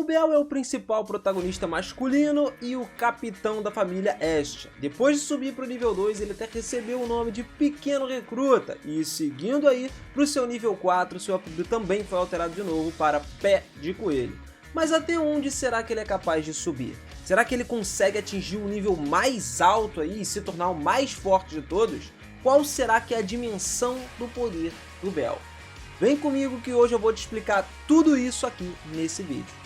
Bel é o principal protagonista masculino e o capitão da família Estia. Depois de subir para o nível 2, ele até recebeu o nome de Pequeno Recruta, e seguindo aí para o seu nível 4, seu apelido também foi alterado de novo para Pé de Coelho. Mas até onde será que ele é capaz de subir? Será que ele consegue atingir o nível mais alto aí e se tornar o mais forte de todos? Qual será que é a dimensão do poder do Bel? Vem comigo que hoje eu vou te explicar tudo isso aqui nesse vídeo.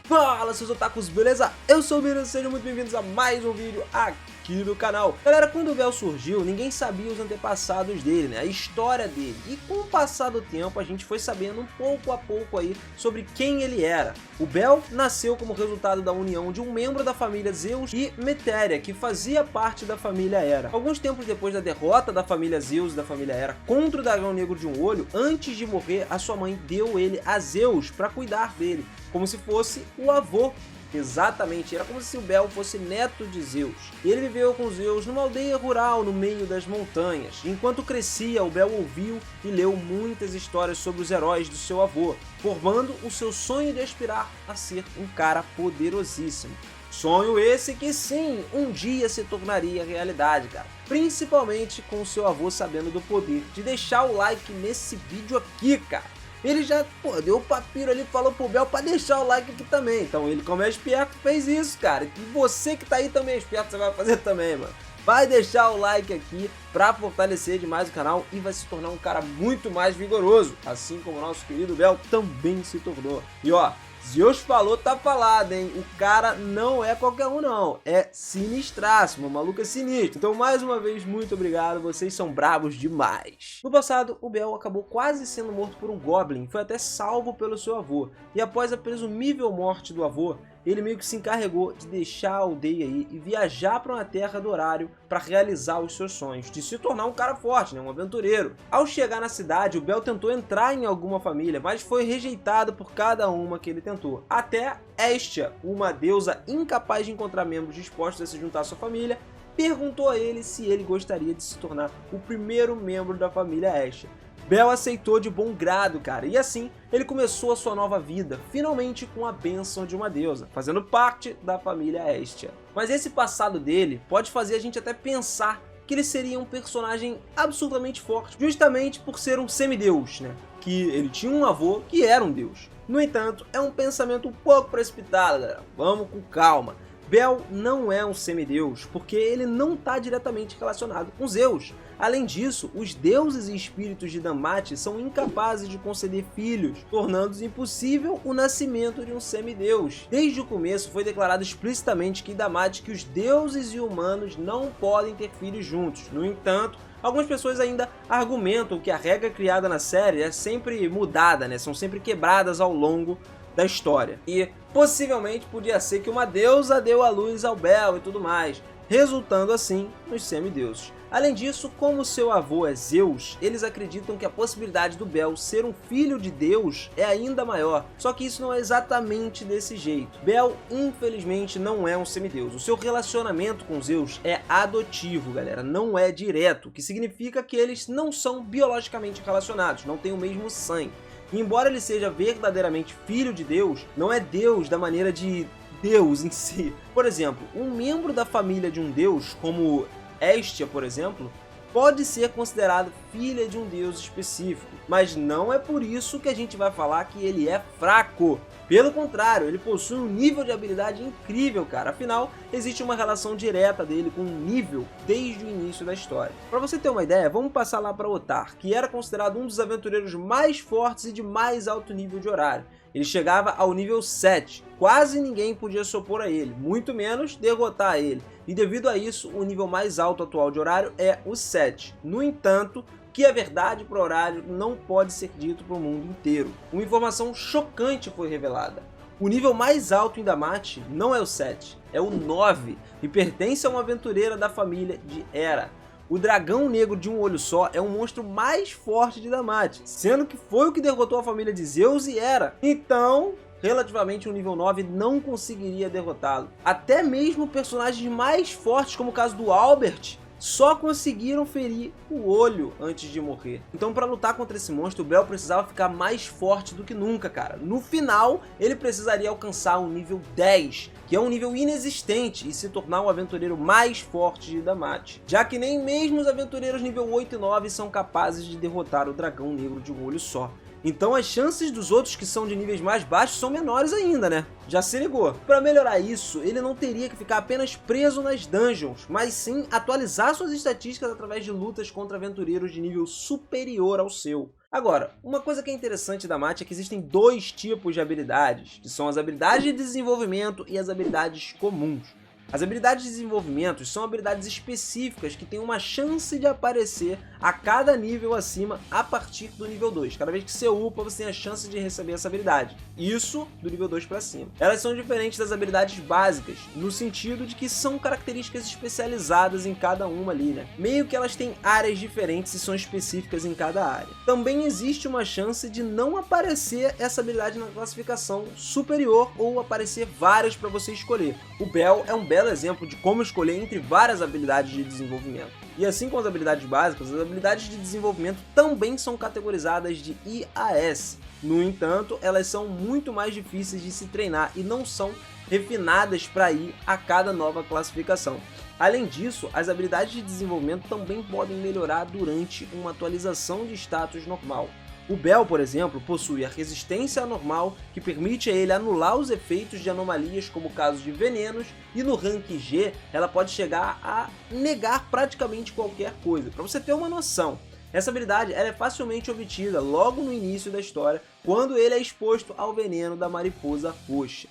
Fala seus otakus, beleza? Eu sou o Miro, sejam muito bem-vindos a mais um vídeo aqui no canal. Galera, quando o Bel surgiu, ninguém sabia os antepassados dele, né? A história dele. E com o passar do tempo, a gente foi sabendo pouco a pouco aí sobre quem ele era. O Bel nasceu como resultado da união de um membro da família Zeus e Metéria, que fazia parte da família Hera. Alguns tempos depois da derrota da família Zeus e da família Hera contra o dragão negro de um olho, antes de morrer, a sua mãe deu ele a Zeus para cuidar dele, como se fosse o avô. Exatamente, era como se o Bel fosse neto de Zeus. Ele viveu com Zeus numa aldeia rural no meio das montanhas. Enquanto crescia, o Bel ouviu e leu muitas histórias sobre os heróis do seu avô, formando o seu sonho de aspirar a ser um cara poderosíssimo. Sonho esse que sim, um dia se tornaria realidade, cara. Principalmente com o seu avô sabendo do poder de deixar o like nesse vídeo aqui, cara. Ele já, deu o papiro ali, falou pro Bel pra deixar o like aqui também. Então ele, como é esperto, fez isso, cara. E você que tá aí também é esperto, você vai fazer também, mano. Vai deixar o like aqui pra fortalecer demais o canal e vai se tornar um cara muito mais vigoroso. Assim como o nosso querido Bel também se tornou. E ó, Zeus falou, tá falado, hein? O cara não é qualquer um, não. É sinistraço, o maluco é sinistro. Então, mais uma vez, muito obrigado. Vocês são bravos demais. No passado, o Bel acabou quase sendo morto por um Goblin. Foi até salvo pelo seu avô. E após a presumível morte do avô, ele meio que se encarregou de deixar a aldeia aí e viajar para uma terra do horário para realizar os seus sonhos, de se tornar um cara forte, né? Um aventureiro. Ao chegar na cidade, o Bel tentou entrar em alguma família, mas foi rejeitado por cada uma que ele tentou. Até Estia, uma deusa incapaz de encontrar membros dispostos a se juntar à sua família, perguntou a ele se ele gostaria de se tornar o primeiro membro da família Estia. Bel aceitou de bom grado, cara, e assim ele começou a sua nova vida, finalmente com a bênção de uma deusa, fazendo parte da família Estia. Mas esse passado dele pode fazer a gente até pensar que ele seria um personagem absolutamente forte, justamente por ser um semideus, né? Que ele tinha um avô que era um deus. No entanto, é um pensamento um pouco precipitado, galera. Vamos com calma. Bel não é um semideus, porque ele não está diretamente relacionado com Zeus. Além disso, os deuses e espíritos de Damate são incapazes de conceder filhos, tornando impossível o nascimento de um semideus. Desde o começo foi declarado explicitamente que em Damate que os deuses e humanos não podem ter filhos juntos. No entanto, algumas pessoas ainda argumentam que a regra criada na série é sempre mudada, né? São sempre quebradas ao longo da história. E possivelmente podia ser que uma deusa deu a luz ao Bel e tudo mais, resultando assim nos semideuses. Além disso, como seu avô é Zeus, eles acreditam que a possibilidade do Bel ser um filho de Deus é ainda maior, só que isso não é exatamente desse jeito. Bel, infelizmente, não é um semideus. O seu relacionamento com Zeus é adotivo, galera, não é direto, o que significa que eles não são biologicamente relacionados, não têm o mesmo sangue. E embora ele seja verdadeiramente filho de Deus, não é Deus da maneira de Deus em si. Por exemplo, um membro da família de um deus, como Estia, por exemplo, pode ser considerado filha de um deus específico, mas não é por isso que a gente vai falar que ele é fraco. Pelo contrário, ele possui um nível de habilidade incrível, cara. Afinal, existe uma relação direta dele com um nível desde o início da história. Para você ter uma ideia, vamos passar lá para Otar, que era considerado um dos aventureiros mais fortes e de mais alto nível de horário. Ele chegava ao nível 7, quase ninguém podia se opor a ele, muito menos derrotar ele. E devido a isso, o nível mais alto atual de horário é o 7. No entanto, que é verdade para o horário não pode ser dito para o mundo inteiro. Uma informação chocante foi revelada. O nível mais alto em Damate não é o 7, é o 9 e pertence a uma aventureira da família de Hera. O dragão negro de um olho só é o monstro mais forte de Damate, sendo que foi o que derrotou a família de Zeus e Hera. Então, relativamente, o nível 9 não conseguiria derrotá-lo. Até mesmo personagens mais fortes, como o caso do Albert, só conseguiram ferir o olho antes de morrer. Então para lutar contra esse monstro, o Bell precisava ficar mais forte do que nunca, cara. No final, ele precisaria alcançar o nível 10, que é um nível inexistente, e se tornar o aventureiro mais forte de Damath, já que nem mesmo os aventureiros nível 8 e 9 são capazes de derrotar o dragão negro de um olho só. Então as chances dos outros que são de níveis mais baixos são menores ainda, né? Já se ligou. Para melhorar isso, ele não teria que ficar apenas preso nas dungeons, mas sim atualizar suas estatísticas através de lutas contra aventureiros de nível superior ao seu. Agora, uma coisa que é interessante da Damath é que existem dois tipos de habilidades, que são as habilidades de desenvolvimento e as habilidades comuns. As habilidades de desenvolvimento são habilidades específicas que têm uma chance de aparecer a cada nível acima a partir do nível 2. Cada vez que você upa, você tem a chance de receber essa habilidade. Isso do nível 2 para cima. Elas são diferentes das habilidades básicas, no sentido de que são características especializadas em cada uma ali, né? Meio que elas têm áreas diferentes e são específicas em cada área. Também existe uma chance de não aparecer essa habilidade na classificação superior ou aparecer várias para você escolher. O Bell é um belo exemplo de como escolher entre várias habilidades de desenvolvimento. E assim como as habilidades básicas, as habilidades de desenvolvimento também são categorizadas de IAS. No entanto, elas são muito mais difíceis de se treinar e não são refinadas para ir a cada nova classificação. Além disso, as habilidades de desenvolvimento também podem melhorar durante uma atualização de status normal. O Bell, por exemplo, possui a resistência anormal, que permite a ele anular os efeitos de anomalias como casos de venenos, e no rank G ela pode chegar a negar praticamente qualquer coisa. Para você ter uma noção, essa habilidade ela é facilmente obtida logo no início da história, quando ele é exposto ao veneno da mariposa roxa.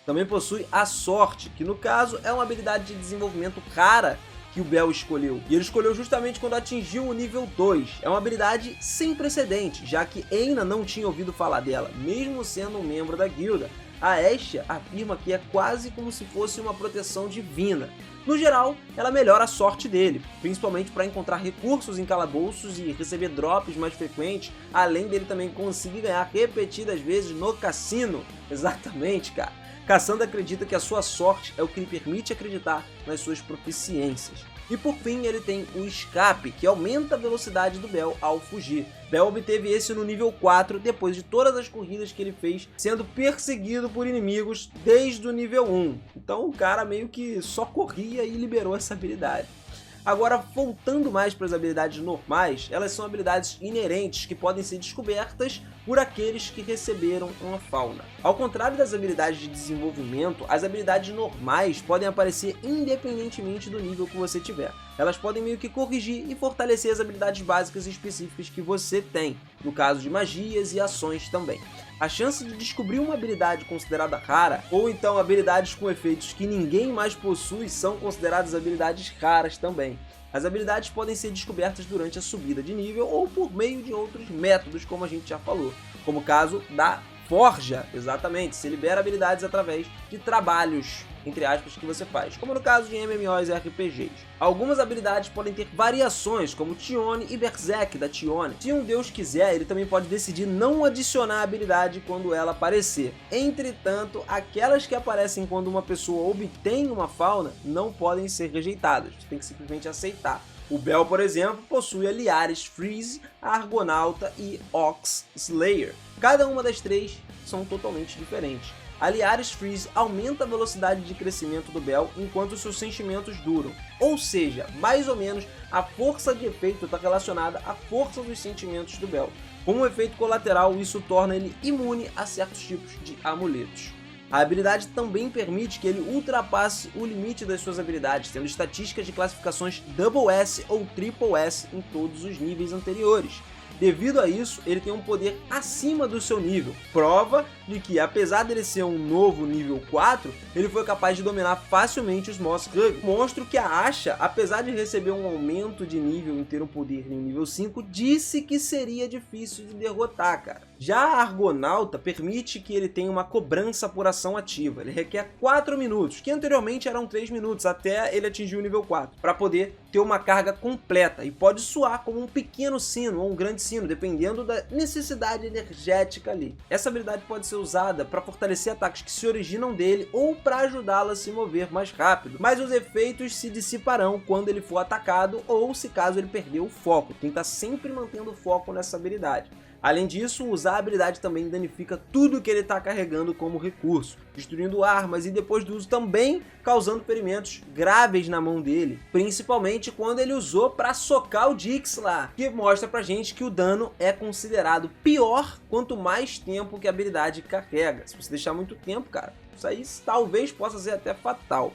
Também possui a sorte, que no caso é uma habilidade de desenvolvimento rara que o Bell escolheu, e ele escolheu justamente quando atingiu o nível 2. É uma habilidade sem precedente, já que Eina não tinha ouvido falar dela, mesmo sendo um membro da guilda. A Estia afirma que é quase como se fosse uma proteção divina. No geral, ela melhora a sorte dele, principalmente para encontrar recursos em calabouços e receber drops mais frequentes, além dele também conseguir ganhar repetidas vezes no cassino. Exatamente, cara. Cassandra acredita que a sua sorte é o que lhe permite acreditar nas suas proficiências. E por fim ele tem o escape, que aumenta a velocidade do Bell ao fugir. Bell obteve esse no nível 4 depois de todas as corridas que ele fez, sendo perseguido por inimigos desde o nível 1. Então o cara meio que só corria e liberou essa habilidade. Agora, voltando mais para as habilidades normais, elas são habilidades inerentes que podem ser descobertas por aqueles que receberam uma fauna. Ao contrário das habilidades de desenvolvimento, as habilidades normais podem aparecer independentemente do nível que você tiver. Elas podem meio que corrigir e fortalecer as habilidades básicas e específicas que você tem, no caso de magias e ações também. A chance de descobrir uma habilidade considerada rara, ou então habilidades com efeitos que ninguém mais possui, são consideradas habilidades raras também. As habilidades podem ser descobertas durante a subida de nível ou por meio de outros métodos, como a gente já falou, como o caso da Forja. Exatamente, se libera habilidades através de trabalhos, entre aspas, que você faz, como no caso de MMOs e RPGs. Algumas habilidades podem ter variações, como Tione e Berserk da Tione. Se um deus quiser, ele também pode decidir não adicionar a habilidade quando ela aparecer. Entretanto, aquelas que aparecem quando uma pessoa obtém uma fauna não podem ser rejeitadas, você tem que simplesmente aceitar. O Bell, por exemplo, possui a Liaris Freeze, a Argonauta e Ox Slayer. Cada uma das três são totalmente diferentes. A Liaris Freeze aumenta a velocidade de crescimento do Bell enquanto seus sentimentos duram. Ou seja, mais ou menos, a força de efeito está relacionada à força dos sentimentos do Bell. Como um efeito colateral, isso torna ele imune a certos tipos de amuletos. A habilidade também permite que ele ultrapasse o limite das suas habilidades, tendo estatísticas de classificações Double S ou Triple S em todos os níveis anteriores. Devido a isso, ele tem um poder acima do seu nível, prova de que, apesar dele ser um novo nível 4, ele foi capaz de dominar facilmente os Mosshugg, monstro que a Asha, apesar de receber um aumento de nível e ter um poder em nível 5, disse que seria difícil de derrotar, cara. Já a Argonauta permite que ele tenha uma cobrança por ação ativa, ele requer 4 minutos, que anteriormente eram 3 minutos, até ele atingir o nível 4, para poder ter uma carga completa, e pode soar como um pequeno sino ou um grande sino destino, dependendo da necessidade energética ali. Essa habilidade pode ser usada para fortalecer ataques que se originam dele ou para ajudá-lo a se mover mais rápido, mas os efeitos se dissiparão quando ele for atacado ou se caso ele perder o foco. Tem que estar sempre mantendo o foco nessa habilidade. Além disso, usar a habilidade também danifica tudo que ele está carregando como recurso, destruindo armas e depois do uso também causando ferimentos graves na mão dele, principalmente quando ele usou para socar o Dix lá, que mostra pra gente que o dano é considerado pior quanto mais tempo que a habilidade carrega. Se você deixar muito tempo, cara, isso aí talvez possa ser até fatal.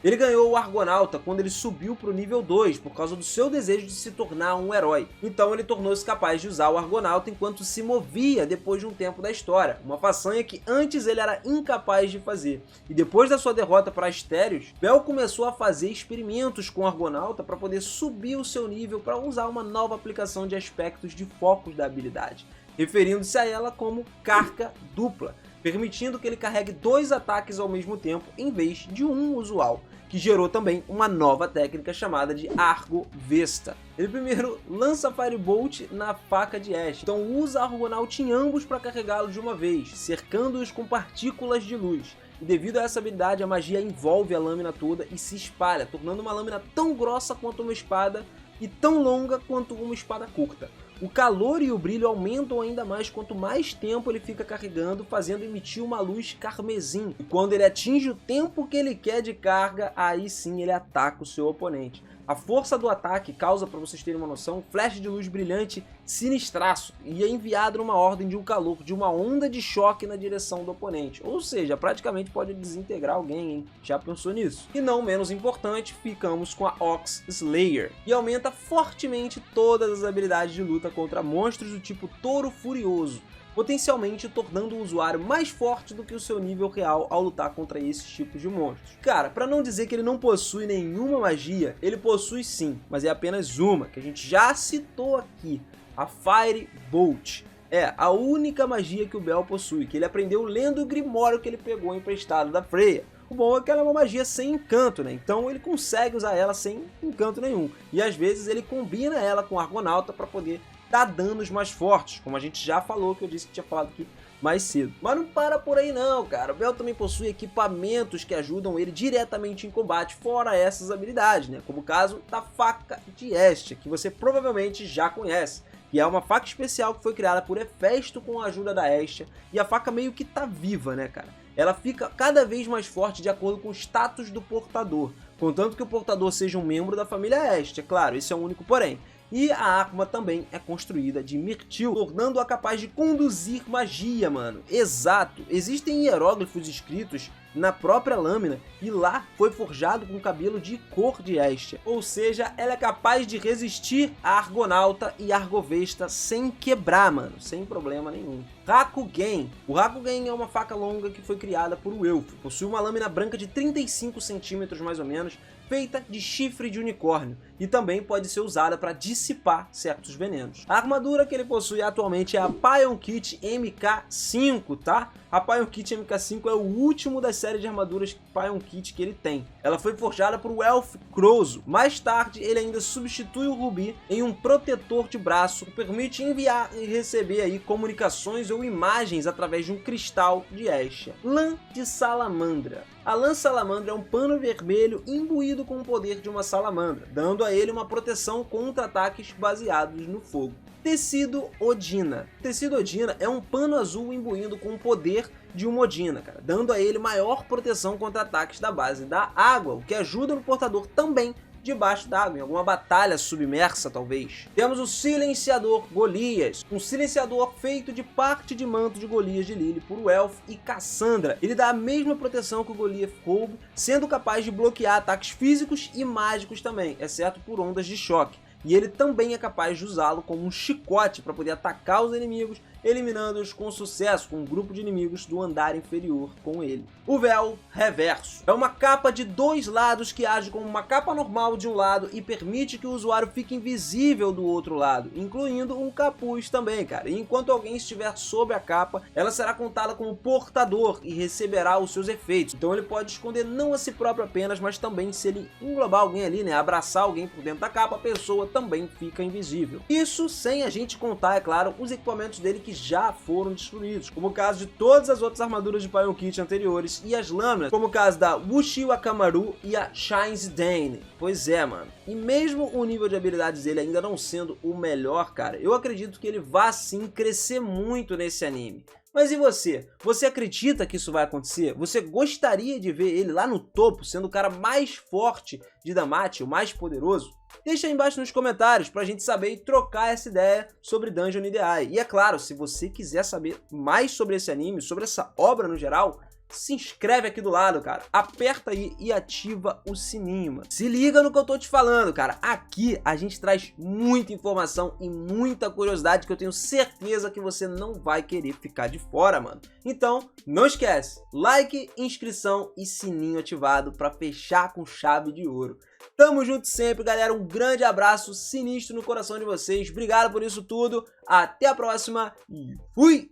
Ele ganhou o Argonauta quando ele subiu para o nível 2, por causa do seu desejo de se tornar um herói. Então ele tornou-se capaz de usar o Argonauta enquanto se movia depois de um tempo da história, uma façanha que antes ele era incapaz de fazer. E depois da sua derrota para Asterios, Bell começou a fazer experimentos com o Argonauta para poder subir o seu nível para usar uma nova aplicação de aspectos de focos da habilidade, referindo-se a ela como carga dupla, permitindo que ele carregue 2 ataques ao mesmo tempo em vez de um usual, que gerou também uma nova técnica chamada de Argo Vesta. Ele primeiro lança Firebolt na faca de Ash, então usa Argonaut em ambos para carregá-lo de uma vez, cercando-os com partículas de luz. E devido a essa habilidade, a magia envolve a lâmina toda e se espalha, tornando uma lâmina tão grossa quanto uma espada e tão longa quanto uma espada curta. O calor e o brilho aumentam ainda mais quanto mais tempo ele fica carregando, fazendo emitir uma luz carmesim. E quando ele atinge o tempo que ele quer de carga, aí sim ele ataca o seu oponente. A força do ataque causa, para vocês terem uma noção, um flash de luz brilhante sinistraço e é enviado numa ordem de um calor, de uma onda de choque na direção do oponente. Ou seja, praticamente pode desintegrar alguém, hein? Já pensou nisso? E não menos importante, ficamos com a Ox Slayer, que aumenta fortemente todas as habilidades de luta contra monstros do tipo Touro Furioso, potencialmente tornando o usuário mais forte do que o seu nível real ao lutar contra esses tipos de monstros. Cara, para não dizer que ele não possui nenhuma magia, ele possui sim, mas é apenas uma, que a gente já citou aqui, a Firebolt. É a única magia que o Bell possui, que ele aprendeu lendo o Grimório que ele pegou emprestado da Freya. O bom é que ela é uma magia sem encanto, né? Então ele consegue usar ela sem encanto nenhum. E às vezes ele combina ela com o Argonauta para poder dar danos mais fortes, como a gente já falou, que eu disse que tinha falado aqui mais cedo. Mas não para por aí não, cara. O Bell também possui equipamentos que ajudam ele diretamente em combate, fora essas habilidades, né? Como o caso da faca de Hestia, que você provavelmente já conhece, que é uma faca especial que foi criada por Hefesto com a ajuda da Hestia, e a faca meio que tá viva, né, cara? Ela fica cada vez mais forte de acordo com o status do portador, contanto que o portador seja um membro da família Hestia, claro, esse é o único porém. E a arma também é construída de mirtil, tornando-a capaz de conduzir magia, mano. Exato, existem hieróglifos escritos na própria lâmina e lá foi forjado com cabelo de cor de Hestia. Ou seja, ela é capaz de resistir a Argonauta e Argovesta sem quebrar, mano, sem problema nenhum. Hakugen. O Hakugen é uma faca longa que foi criada por um elfo. Possui uma lâmina branca de 35 centímetros mais ou menos, feita de chifre de unicórnio, e também pode ser usada para dissipar certos venenos. A armadura que ele possui atualmente é a Pion Kit MK5, tá? A Pion Kit MK5 é o último da série de armaduras Pion Kit que ele tem. Ela foi forjada por Elf Crozo. Mais tarde, ele ainda substitui o Rubi em um protetor de braço que permite enviar e receber aí comunicações ou imagens através de um cristal de Hestia. Lã de Salamandra. A Lã Salamandra é um pano vermelho imbuído com o poder de uma salamandra, dando a ele uma proteção contra ataques baseados no fogo. Tecido Odina. Tecido Odina é um pano azul imbuído com o poder de uma Odina, cara, dando a ele maior proteção contra ataques da base da água, o que ajuda no portador também debaixo d'água, em alguma batalha submersa talvez. Temos o Silenciador Golias, um silenciador feito de parte de manto de Golias de Lily por Welf e Cassandra. Ele dá a mesma proteção que o Goliath Rogue, sendo capaz de bloquear ataques físicos e mágicos também, exceto por ondas de choque. E ele também é capaz de usá-lo como um chicote para poder atacar os inimigos eliminando-os com sucesso com um grupo de inimigos do andar inferior com ele. O véu reverso é uma capa de dois lados que age como uma capa normal de um lado e permite que o usuário fique invisível do outro lado, incluindo um capuz também, cara. E enquanto alguém estiver sob a capa, ela será contada como portador e receberá os seus efeitos. Então ele pode esconder não a si próprio apenas, mas também se ele englobar alguém ali, né, abraçar alguém por dentro da capa, a pessoa também fica invisível. Isso sem a gente contar, é claro, os equipamentos dele que já foram destruídos, como o caso de todas as outras armaduras de Pion Kit anteriores e as lâminas, como o caso da Wuxi Wakamaru e a Shines Dane. Pois é, mano. E mesmo o nível de habilidades dele ainda não sendo o melhor, cara, eu acredito que ele vá sim crescer muito nesse anime. Mas e você? Você acredita que isso vai acontecer? Você gostaria de ver ele lá no topo, sendo o cara mais forte de Damacy, o mais poderoso? Deixa aí embaixo nos comentários pra gente saber e trocar essa ideia sobre Dungeon in the Eye. E é claro, se você quiser saber mais sobre esse anime, sobre essa obra no geral, se inscreve aqui do lado, cara. Aperta aí e ativa o sininho, mano. Se liga no que eu tô te falando, cara. Aqui a gente traz muita informação e muita curiosidade que eu tenho certeza que você não vai querer ficar de fora, mano. Então, não esquece. Like, inscrição e sininho ativado pra fechar com chave de ouro. Tamo junto sempre, galera. Um grande abraço sinistro no coração de vocês. Obrigado por isso tudo. Até a próxima e fui!